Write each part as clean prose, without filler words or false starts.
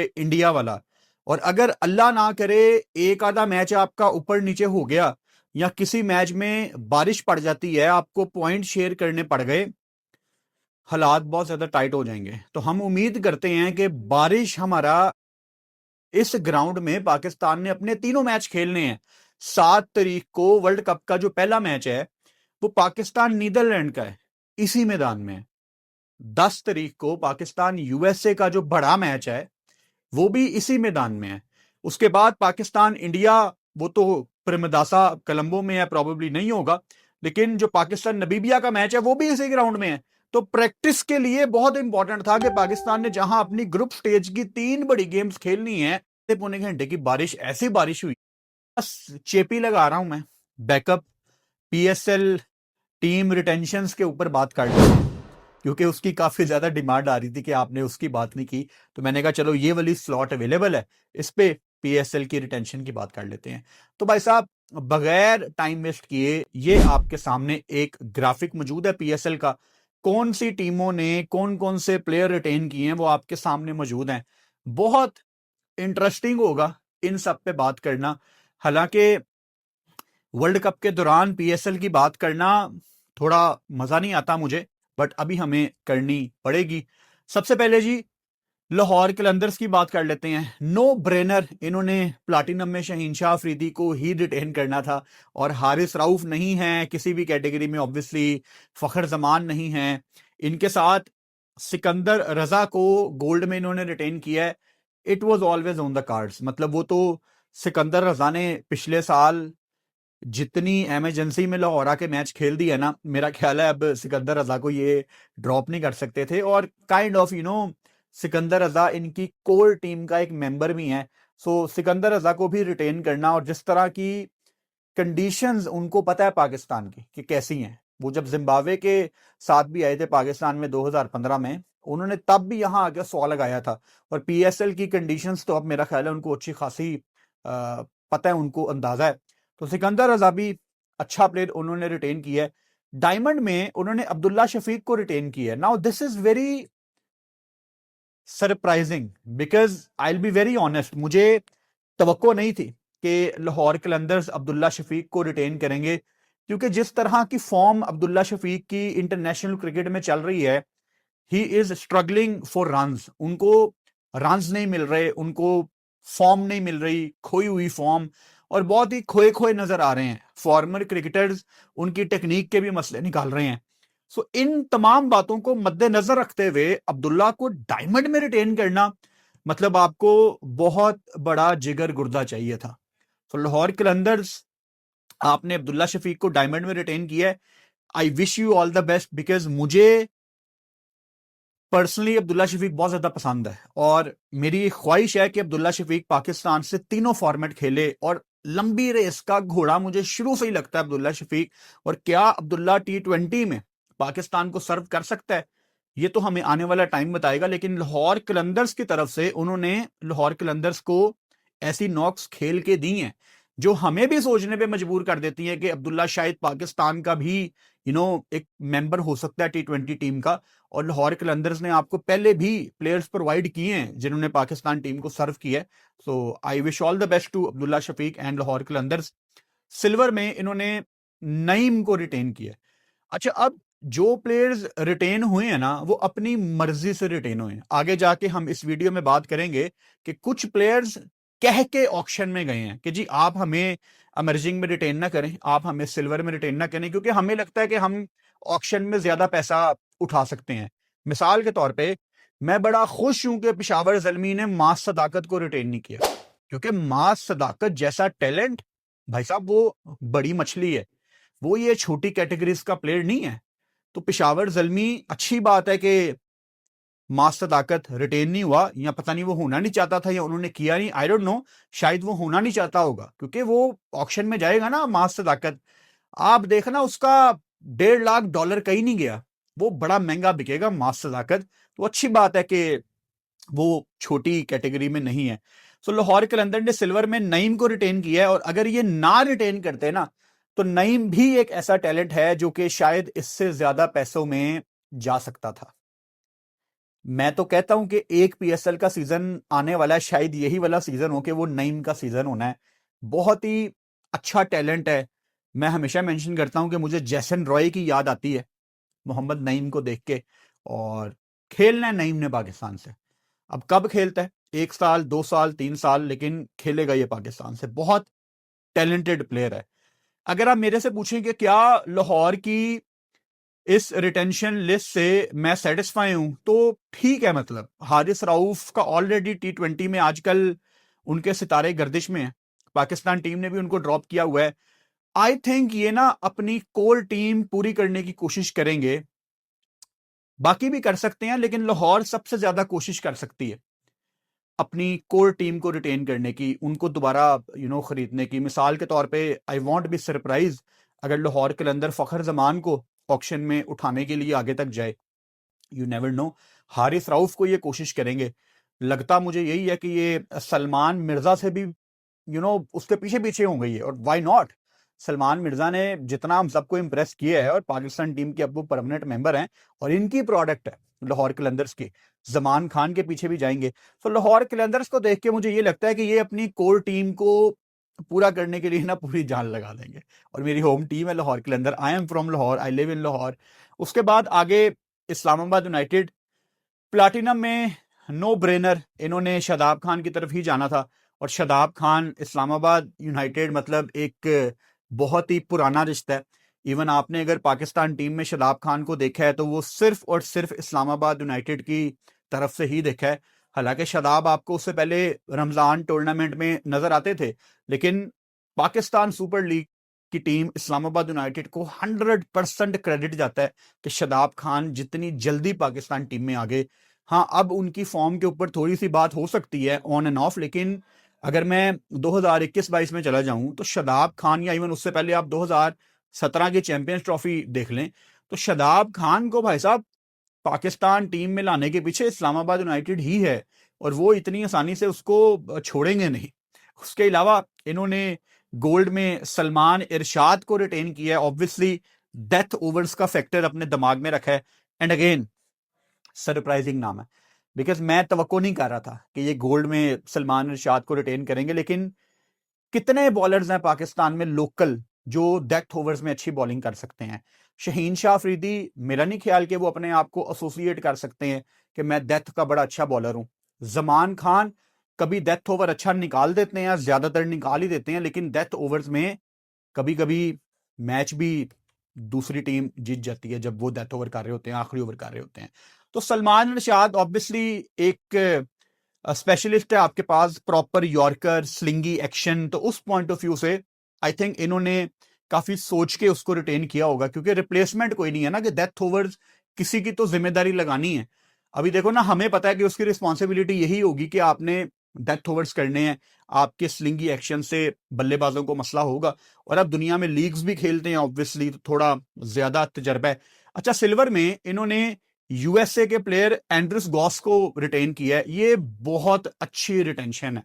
India वाला। और अगर अल्लाह ना करे एक आधा मैच आपका ऊपर नीचे हो गया या किसी मैच में बारिश पड़ जाती है, आपको पॉइंट शेयर करने पड़ गए, हालात बहुत ज्यादा टाइट हो जाएंगे। तो हम उम्मीद करते हैं कि बारिश हमारा इस ग्राउंड में, पाकिस्तान ने अपने तीनों मैच खेलने हैं। 7 तारीख को वर्ल्ड कप का जो पहला मैच है वो पाकिस्तान नीदरलैंड का है, इसी मैदान में। 10 तारीख को पाकिस्तान यूएसए का जो बड़ा मैच है वो भी इसी मैदान में है। उसके बाद पाकिस्तान इंडिया, वो तो प्रेमदासा कोलंबो में है, प्रॉबेबली नहीं होगा, लेकिन जो पाकिस्तान नबीबिया का मैच है वो भी इसी ग्राउंड में है। तो प्रैक्टिस के लिए बहुत इंपॉर्टेंट था कि पाकिस्तान ने जहां अपनी ग्रुप स्टेज की 3 बड़ी गेम्स खेलनी है, पौने घंटे की बारिश, ऐसी बारिश हुई। बस चेपी लगा रहा हूं मैं, बैकअप पीएसएल टीम रिटेंशंस के ऊपर बात कर ली, क्योंकि उसकी काफी ज्यादा डिमांड आ रही थी कि आपने उसकी बात नहीं की। तो मैंने कहा चलो ये वाली स्लॉट अवेलेबल है, इस पे पीएसएल की रिटेंशन की बात कर लेते हैं। तो भाई साहब, बगैर टाइम वेस्ट किए, ये आपके सामने एक ग्राफिक मौजूद है पीएसएल का। कौन सी टीमों ने कौन कौन से प्लेयर रिटेन किए हैं वो आपके सामने मौजूद हैं। बहुत इंटरेस्टिंग होगा इन सब पे बात करना। हालांकि वर्ल्ड कप के दौरान पीएसएल की बात करना थोड़ा मजा नहीं आता मुझे, बट अभी हमें करनी पड़ेगी। सबसे पहले जी, लाहौर कलंदर्स की बात कर लेते हैं। नो ब्रेनर, इन्होंने प्लाटिनम में शहीन शाह अफरीदी को ही रिटेन करना था, और हारिस राउफ नहीं है किसी भी कैटेगरी में, ऑब्वियसली फखर जमान नहीं है। इनके साथ सिकंदर रजा को गोल्ड में इन्होंने रिटेन किया है। It was always on the cards, मतलब वो तो सिकंदर रजा ने पिछले साल जितनी एमरजेंसी में लाहौर आके मैच खेल दिया ना, मेरा ख्याल है अब सिकंदर रजा को ये ड्रॉप नहीं कर सकते थे। और काइंड ऑफ सिकंदर रजा इनकी कोर टीम का एक मेंबर भी है। सो सिकंदर रजा को भी रिटेन करना, और जिस तरह की कंडीशंस उनको पता है पाकिस्तान की कि कैसी हैं, वो जब जिम्बाब्वे के साथ भी आए थे पाकिस्तान में 2015 में, उन्होंने तब भी यहां आके 100 लगाया था। और पीएसएल की कंडीशंस तो अब मेरा ख्याल है उनको अच्छी खासी पता है, उनको अंदाजा है। तो सिकंदर रजा भी अच्छा प्लेयर उन्होंने रिटेन किया है। डायमंड में उन्होंने अब्दुल्ला शफीक को रिटेन किया है। Now this is very surprising, because I will be very honest, मुझे तवक्को नहीं थी कि लाहौर कलंदर्स अब्दुल्ला शफीक को रिटेन करेंगे, क्योंकि जिस तरह की फॉर्म अब्दुल्ला शफीक की इंटरनेशनल क्रिकेट में चल रही है, he is struggling for runs. उनको रन्स नहीं मिल रहे, उनको फॉर्म नहीं मिल रही, खोई हुई फॉर्म, और बहुत ही खोए खोए नजर आ रहे हैं। फॉर्मर क्रिकेटर्स उनकी टेक्निक के भी मसले निकाल रहे हैं। सो इन तमाम बातों को मद्देनजर रखते हुए अब्दुल्ला को डायमंड में रिटेन करना, मतलब आपको बहुत बड़ा जिगर गुर्दा चाहिए था। तो लाहौर कलंदर्स, आपने अब्दुल्ला शफीक को डायमंड में रिटेन किया है। I wish you all the best, because मुझे पर्सनली अब्दुल्ला शफीक बहुत ज्यादा पसंद है, और मेरी ख्वाहिश है कि अब्दुल्ला शफीक पाकिस्तान से तीनों फॉर्मेट खेले। और लंबी रेस का घोड़ा मुझे शुरू से ही लगता है अब्दुल्ला शफीक। और क्या अब्दुल्ला T20 में पाकिस्तान को सर्व कर सकता है, ये तो हमें आने वाला टाइम बताएगा। लेकिन लाहौर कलंदर्स की तरफ से उन्होंने लाहौर कलंदर्स को ऐसी नॉक्स खेल के दी हैं जो हमें भी सोचने पे मजबूर कर देती है कि अब्दुल्ला शायद पाकिस्तान का भी एक मेंबर हो सकता है T20 टीम का। और लाहौर कलंदर्स ने आपको पहले भी प्लेयर्स प्रोवाइड किए हैं जिन्होंने पाकिस्तान टीम को सर्व किया है। So I wish all the best to Abdullah Shafique and Lahore Qalandars. Silver में इन्होंने नईम को रिटेन किया। अच्छा, अब जो प्लेयर्स रिटेन हुए हैं ना, वो अपनी मर्जी से रिटेन हुए हैं। आगे जाके हम इस वीडियो में बात करेंगे कि कुछ प्लेयर्स कह के ऑक्शन में गए हैं कि जी आप हमें अमर्जिंग में रिटेन ना करें, आप हमें सिल्वर में रिटेन ना करें, क्योंकि हमें लगता है कि हम ऑक्शन में ज्यादा पैसा उठा सकते हैं। मिसाल के तौर पे मैं बड़ा खुश हूं कि पेशावर ज़ल्मी ने मास सदाकत को रिटेन नहीं किया, क्योंकि मास सदाकत जैसा टैलेंट, भाई साहब, वो बड़ी मछली है, वो ये छोटी कैटेगरीज का प्लेयर नहीं है। तो पेशावर ज़ल्मी, अच्छी बात है कि मास सदाकत रिटेन नहीं हुआ, या पता नहीं वो होना नहीं चाहता था या उन्होंने किया नहीं, आई डोंट नो। शायद वो होना नहीं चाहता होगा, क्योंकि वो ऑक्शन में जाएगा ना मास सदाकत, आप देखना उसका $1.5 लाख कहीं नहीं गया, वो बड़ा महंगा बिकेगा मास सदाकत। तो अच्छी बात है कि वो छोटी कैटेगरी में नहीं है। सो लाहौर कलंदर ने सिल्वर में नईम को रिटेन किया है, और अगर ये ना रिटेन करते ना, तो नईम भी एक ऐसा टैलेंट है जो कि शायद इससे ज्यादा पैसों में जा सकता था। मैं तो कहता हूं कि एक पीएसएल का सीजन आने वाला है, शायद यही वाला सीजन हो कि वो नईम का सीजन होना है। बहुत ही अच्छा टैलेंट है। मैं हमेशा मेंशन करता हूं कि मुझे जैसन रॉय की याद आती है मोहम्मद नईम को देख के। और खेलना है नईम ने पाकिस्तान से। अब कब खेलता है, 1 साल 2 साल 3 साल, लेकिन खेलेगा ये पाकिस्तान से। बहुत टैलेंटेड प्लेयर है। अगर आप मेरे से पूछें कि क्या लाहौर की इस रिटेंशन लिस्ट से मैं सेटिस्फाई हूं, तो ठीक है। मतलब हारिस राउफ का ऑलरेडी T20 में आजकल उनके सितारे गर्दिश में है। पाकिस्तान टीम ने भी उनको ड्रॉप किया हुआ है। आई थिंक ये ना अपनी कोर टीम पूरी करने की कोशिश करेंगे। बाकी भी कर सकते हैं, लेकिन लाहौर सबसे ज्यादा कोशिश कर सकती है अपनी कोर टीम को रिटेन करने की, उनको दोबारा खरीदने की। मिसाल के तौर पे आई वॉन्ट बी सरप्राइज अगर लाहौर कलंदर फखर जमान को ऑक्शन में उठाने के लिए आगे तक जाए। You never know. Haris Rauf को ये कोशिश करेंगे। लगता मुझे यही है कि ये सलमान मिर्जा से भी उसके पीछे पीछे हो गई है। और व्हाई नॉट। सलमान मिर्जा ने जितना हम सबको इंप्रेस किया है, और पाकिस्तान टीम के अब वो परमानेंट मेंबर हैं और इनकी प्रोडक्ट है लाहौर कलंदर्स की। जमान खान के पीछे भी जाएंगे। तो लाहौर कलंदर्स को देख के मुझे ये लगता है कि ये अपनी कोर टीम को पूरा करने के लिए ना पूरी जान लगा देंगे। और मेरी होम टीम है Lahore Qalandar. I am from Lahore, I live in Lahore. उसके बाद आगे इस्लामाबाद यूनाइटेड। प्लाटिनम में नो ब्रेनर, इन्होंने शादाब खान की तरफ ही जाना था। और शादाब खान इस्लामाबाद यूनाइटेड मतलब एक बहुत ही पुराना रिश्ता है। इवन आपने अगर पाकिस्तान टीम में शादाब खान को देखा है तो वो सिर्फ और सिर्फ इस्लामाबाद यूनाइटेड की तरफ से ही देखा है। हालांकि शादाब आपको उससे पहले रमजान टूर्नामेंट में नजर आते थे, लेकिन पाकिस्तान सुपर लीग की टीम इस्लामाबाद यूनाइटेड को 100% क्रेडिट जाता है कि शादाब खान जितनी जल्दी पाकिस्तान टीम में आ गए। हाँ, अब उनकी फॉर्म के ऊपर थोड़ी सी बात हो सकती है ऑन एंड ऑफ, लेकिन अगर मैं 2021-22 में चला जाऊं तो शादाब खान, या इवन उससे पहले आप 2017 की चैंपियंस ट्रॉफी देख लें, तो शादाब खान को भाई साहब पाकिस्तान टीम में लाने के पीछे इस्लामाबाद यूनाइटेड ही है। और वो इतनी आसानी से उसको छोड़ेंगे नहीं। उसके अलावा इन्होंने गोल्ड में सलमान इरशाद को रिटेन किया है। ऑब्वियसली डेथ ओवर्स का फैक्टर अपने दिमाग में रखा है। एंड अगेन सरप्राइजिंग नाम है, बिकॉज मैं तवक्को नहीं कर रहा था कि ये गोल्ड में सलमान इरशाद को रिटेन करेंगे। लेकिन कितने बॉलर्स हैं पाकिस्तान में लोकल जो डेथ ओवर्स में अच्छी बॉलिंग कर सकते हैं। शहीन शाह अफरीदी, मेरा नहीं ख्याल कि वो अपने आप को एसोसिएट कर सकते हैं कि मैं डेथ का बड़ा अच्छा बॉलर हूं। जमान खान कभी डेथ ओवर अच्छा निकाल देते हैं, ज्यादातर निकाल ही देते हैं, लेकिन डेथ ओवर्स में कभी कभी मैच भी दूसरी टीम जीत जाती है जब वो डेथ ओवर कर रहे होते हैं, आखिरी ओवर कर रहे होते हैं। तो सलमान इरशाद ऑब्वियसली एक स्पेशलिस्ट है आपके पास, प्रॉपर यॉर्कर स्लिंगी एक्शन। तो उस पॉइंट ऑफ व्यू से आई थिंक इन्होंने काफी सोच के उसको रिटेन किया होगा, क्योंकि रिप्लेसमेंट कोई नहीं है ना कि डेथ ओवर्स किसी की तो जिम्मेदारी लगानी है। अभी देखो ना, हमें पता है कि उसकी रिस्पॉन्सिबिलिटी यही होगी कि आपने डेथ ओवर्स करने हैं। आपके स्लिंगी एक्शन से बल्लेबाजों को मसला होगा। और अब दुनिया में लीग्स भी खेलते हैं ऑब्वियसली, तो थोड़ा ज्यादा तजर्बा है। अच्छा, सिल्वर में इन्होंने यूएसए के प्लेयर एंड्रस गॉस को रिटेन किया है। ये बहुत अच्छी रिटेंशन है,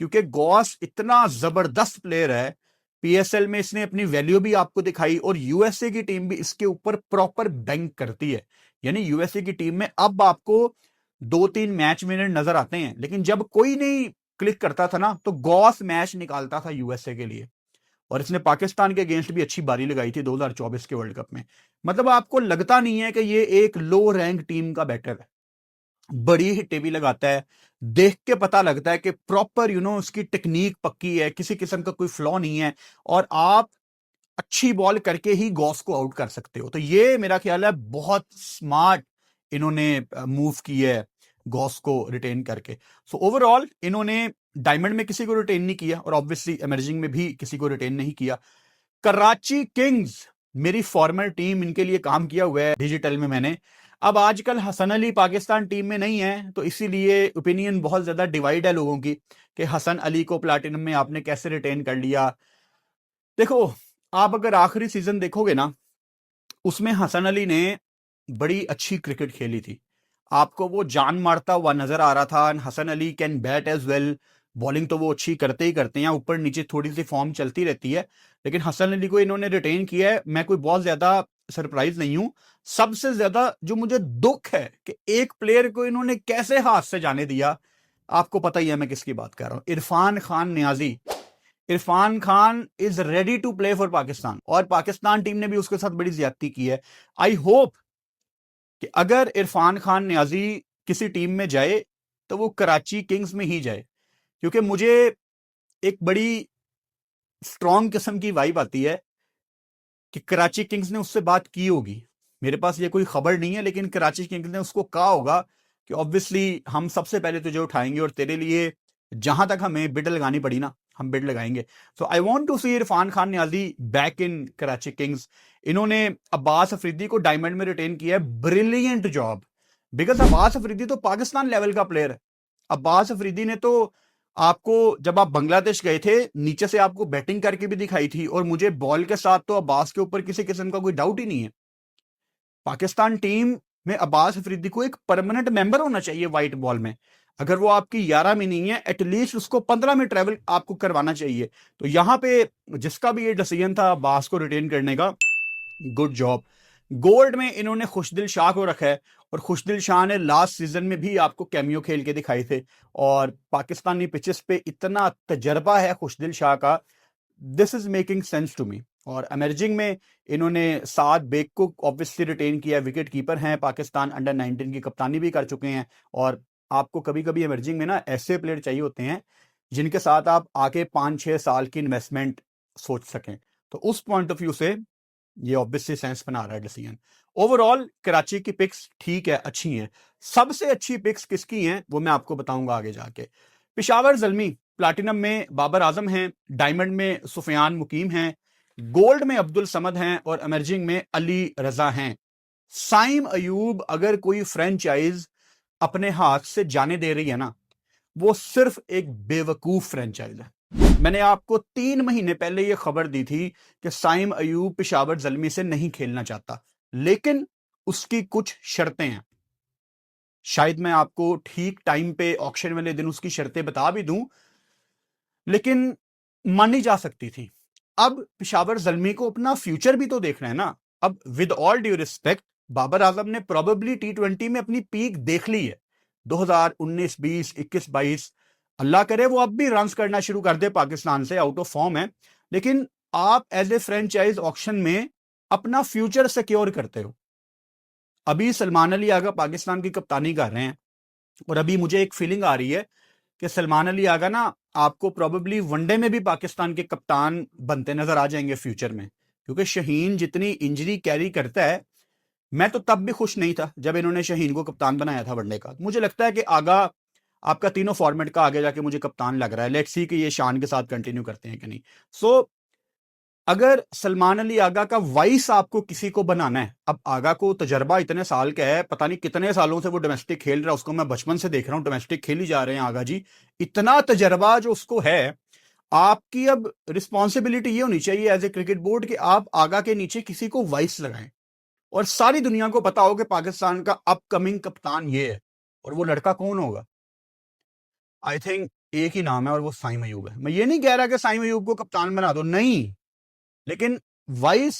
क्योंकि गॉस इतना जबरदस्त प्लेयर है। पीएसएल में इसने अपनी वैल्यू भी आपको दिखाई, और यूएसए की टीम भी इसके ऊपर प्रॉपर बैंक करती है। यानी यूएसए की टीम में अब आपको 2-3 मैच विनर नजर आते हैं, लेकिन जब कोई नहीं क्लिक करता था ना, तो गॉस मैच निकालता था यूएसए के लिए। और इसने पाकिस्तान के अगेंस्ट भी अच्छी बारी लगाई थी 2024 के वर्ल्ड कप में। मतलब आपको लगता नहीं है कि ये एक लो रैंक टीम का बैटर है। बड़ी हिट्टे भी लगाता है। देख के पता लगता है कि प्रॉपर उसकी टेक्निक पक्की है, किसी किस्म का कोई फ्लॉ नहीं है। और आप अच्छी बॉल करके ही गॉस को आउट कर सकते हो। तो ये मेरा ख्याल है बहुत स्मार्ट इन्होंने मूव किया है गॉस को रिटेन करके। सो ओवरऑल इन्होंने डायमंड में किसी को रिटेन नहीं किया, और ऑब्वियसली इमर्जिंग में भी किसी को रिटेन नहीं किया। कराची किंग्स मेरी फॉर्मर टीम, इनके लिए काम किया हुआ है डिजिटल में मैंने। अब आजकल हसन अली पाकिस्तान टीम में नहीं है, तो इसीलिए ओपिनियन बहुत ज्यादा डिवाइड है लोगों की कि हसन अली को प्लैटिनम में आपने कैसे रिटेन कर लिया। देखो, आप अगर आखिरी सीजन देखोगे ना, उसमें हसन अली ने बड़ी अच्छी क्रिकेट खेली थी। आपको वो जान मारता हुआ नजर आ रहा था। Hasan Ali can bat as well. Bowling तो वो अच्छी करते ही करते हैं, ऊपर नीचे थोड़ी सी फॉर्म चलती रहती है। लेकिन हसन अली को इन्होंने रिटेन किया है। मैं कोई बहुत ज्यादा सरप्राइज नहीं हूं। सबसे ज्यादा जो मुझे दुख है कि एक प्लेयर को इन्होंने कैसे हाथ से जाने दिया। आपको पता ही है मैं किसकी बात कर रहा हूं, Irfan Khan Niazi. Irfan Khan is ready to play for Pakistan और पाकिस्तान टीम ने भी उसके साथ बड़ी ज्यादती की है। आई होप कि अगर इरफान खान नियाजी किसी टीम में जाए तो वो कराची किंग्स में ही जाए, क्योंकि मुझे एक बड़ी स्ट्रॉन्ग किस्म की वाइब आती है कि कराची किंग्स ने उससे बात की होगी। मेरे पास ये कोई खबर नहीं है, लेकिन कराची किंग्स ने उसको कहा होगा कि ऑब्वियसली हम सबसे पहले तुझे उठाएंगे और तेरे लिए जहां तक हमें बिड लगानी पड़ी ना हम बिड लगाएंगे। So I want to see Irfan Khan Niazi back in Karachi Kings. इन्होंने अब्बास अफरीदी को डायमंड में रिटेन किया है, brilliant job. Because Abbas Afridi तो पाकिस्तान लेवल का प्लेयर है। अब्बास अफरीदी ने तो आपको जब आप बांग्लादेश गए थे नीचे से आपको बैटिंग करके भी दिखाई थी, और मुझे बॉल के साथ तो अब्बास के ऊपर किसी किस्म का कोई डाउट ही नहीं है। पाकिस्तान टीम में अब्बास अफरीदी को एक परमानेंट मेंबर होना चाहिए व्हाइट बॉल में। अगर वो आपकी 11 में नहीं है, एटलीस्ट उसको 15 में ट्रेवल आपको करवाना चाहिए। तो यहां पे जिसका भी ये डिसीजन था अब्बास को रिटेन करने का, गुड जॉब। गोल्ड में इन्होंने खुशदिल शाह को रखा है, और खुशदिल शाह ने लास्ट सीजन में भी आपको कैमियो खेल के दिखाए थे, और पाकिस्तानी पिचेस पे इतना तजर्बा है खुशदिल शाह का। This is making sense to me. और एमर्जिंग में इन्होंने साद बेग को ऑब्वियसली रिटेन किया, विकेट कीपर हैं, पाकिस्तान अंडर 19 की कप्तानी भी कर चुके हैं। और आपको कभी कभी एमर्जिंग में ना ऐसे प्लेयर चाहिए होते हैं जिनके साथ आप आके 5-6 साल की इन्वेस्टमेंट सोच सकें। तो उस पॉइंट ऑफ व्यू से ये ऑब्वियसली सेंस बना रहा है डिसीजन। ओवरऑल कराची की पिक्स ठीक है, अच्छी हैं। सबसे अच्छी पिक्स किसकी हैं वो मैं आपको बताऊंगा आगे जाके। पेशावर जल्मी प्लैटिनम में बाबर आजम हैं, डायमंड में सुफियान मुकीम हैं, गोल्ड में अब्दुल समद हैं, और एमर्जिंग में अली रजा हैं। साइम अयूब अगर कोई फ्रेंचाइज अपने हाथ से जाने दे रही है ना, वो सिर्फ एक बेवकूफ फ्रेंचाइज है। मैंने आपको 3 महीने पहले यह खबर दी थी कि साइम अयूब पेशावर जल्मी से नहीं खेलना चाहता, लेकिन उसकी कुछ शर्तें हैं। शायद मैं आपको ठीक टाइम पे ऑक्शन वाले दिन उसकी शर्तें बता भी दूं, लेकिन मानी जा सकती थी। अब पेशावर जल्मी को अपना फ्यूचर भी तो देखना है ना। अब with all due respect, Babar Azam ने प्रोबेबली T20 में अपनी पीक देख ली है। 2019, 20, 21, 22, अल्लाह करे वो अब भी रन करना शुरू कर दे, पाकिस्तान से आउट ऑफ फॉर्म है, लेकिन आप एज ए फ्रेंचाइज ऑक्शन में अपना फ्यूचर सिक्योर करते हो। अभी सलमान अली आगा पाकिस्तान की कप्तानी कर रहे हैं, और अभी मुझे एक फीलिंग आ रही है कि सलमान अली आगा ना आपको प्रोबेबली वनडे में भी पाकिस्तान के कप्तान बनते नजर आ जाएंगे फ्यूचर में, क्योंकि शहीन जितनी इंजरी कैरी करता है। मैं तो तब भी खुश नहीं था जब इन्होंने शहीन को कप्तान बनाया था वनडे का। मुझे लगता है कि आगा आपका तीनों फॉर्मेट का आगे जाके मुझे कप्तान लग रहा है। लेट्स सी कि ये शान के साथ कंटिन्यू करते हैं कि नहीं। सो अगर सलमान अली आगा का वाइस आपको किसी को बनाना है, अब आगा को तजर्बा इतने साल का है, पता नहीं कितने सालों से वो डोमेस्टिक खेल रहा है, उसको मैं बचपन से देख रहा हूं डोमेस्टिक खेल ही जा रहे हैं आगा जी। इतना तजर्बा जो उसको है, आपकी अब रिस्पॉन्सिबिलिटी ये होनी चाहिए एज ए क्रिकेट बोर्ड कि आप आगा के नीचे किसी को वाइस लगाएं, और सारी दुनिया को पता हो कि पाकिस्तान का अपकमिंग कप्तान ये है। और वो लड़का कौन होगा? आई थिंक एक ही नाम है, और वो साइम अयूब है। मैं ये नहीं कह रहा कि साइम अयूब को कप्तान बना दो, नहीं, लेकिन वाइस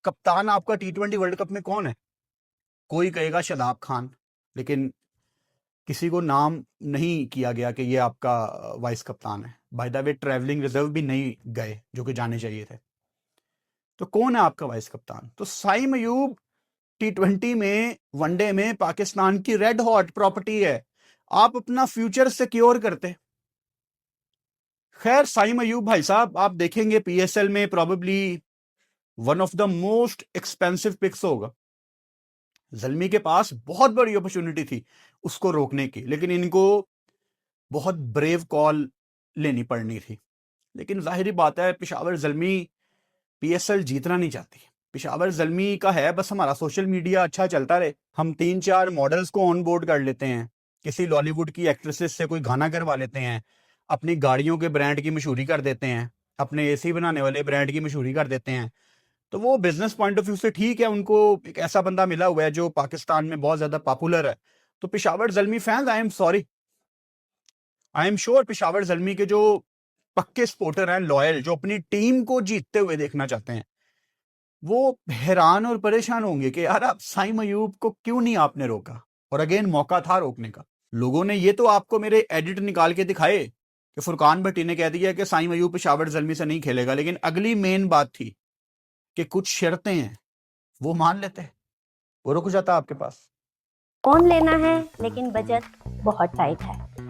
कप्तान आपका T20 वर्ल्ड कप में कौन है? कोई कहेगा शादाब खान, लेकिन किसी को नाम नहीं किया गया कि ये आपका वाइस कप्तान है। By the way travelling reserve भी नहीं गए जो कि जाने चाहिए थे। तो कौन है आपका वाइस कप्तान? तो साइम अयूब T20 में, वनडे में पाकिस्तान की रेड हॉट प्रॉपर्टी है। आप अपना फ्यूचर सिक्योर करते। खैर साइम अयूब भाई साहब आप देखेंगे PSL में probably one of the most expensive picks होगा। जल्मी के पास बहुत बड़ी अपॉर्चुनिटी थी उसको रोकने की, लेकिन इनको बहुत ब्रेव कॉल लेनी पड़नी थी। लेकिन जाहिर बात है पेशावर जल्मी PSL जीतना नहीं चाहती। पेशावर जल्मी का है बस हमारा सोशल मीडिया अच्छा चलता रहे, हम 3-4 मॉडल्स को ऑन बोर्ड कर लेते हैं, किसी लॉलीवुड की एक्ट्रेसेस से कोई गाना करवा लेते हैं, अपनी गाड़ियों के ब्रांड की मशहूरी कर देते हैं, अपने AC बनाने वाले ब्रांड की मशहूरी कर देते हैं। तो वो बिजनेस पॉइंट ऑफ व्यू से ठीक है, उनको एक ऐसा बंदा मिला हुआ है जो पाकिस्तान में बहुत ज्यादा पॉपुलर है। तो Peshawar Zalmi fans, I am sorry, I am sure Peshawar Zalmi के जो पक्के सपोर्टर हैं, लॉयल, जो अपनी टीम को जीतते हुए देखना चाहते हैं, वो हैरान और परेशान होंगे कि यार आप साइम अयूब को क्यों नहीं आपने रोका। और अगेन मौका था रोकने का। लोगों ने ये तो आपको मेरे एडिट निकाल के दिखाए कि फुरकान भट्टी ने कह दिया कि साइम अयूब पेशावर ज़ल्मी से नहीं खेलेगा, लेकिन अगली मेन बात थी कि कुछ शर्तें हैं, वो मान लेते, वो रुक जाता आपके पास। फोन लेना है लेकिन बजट बहुत टाइट है।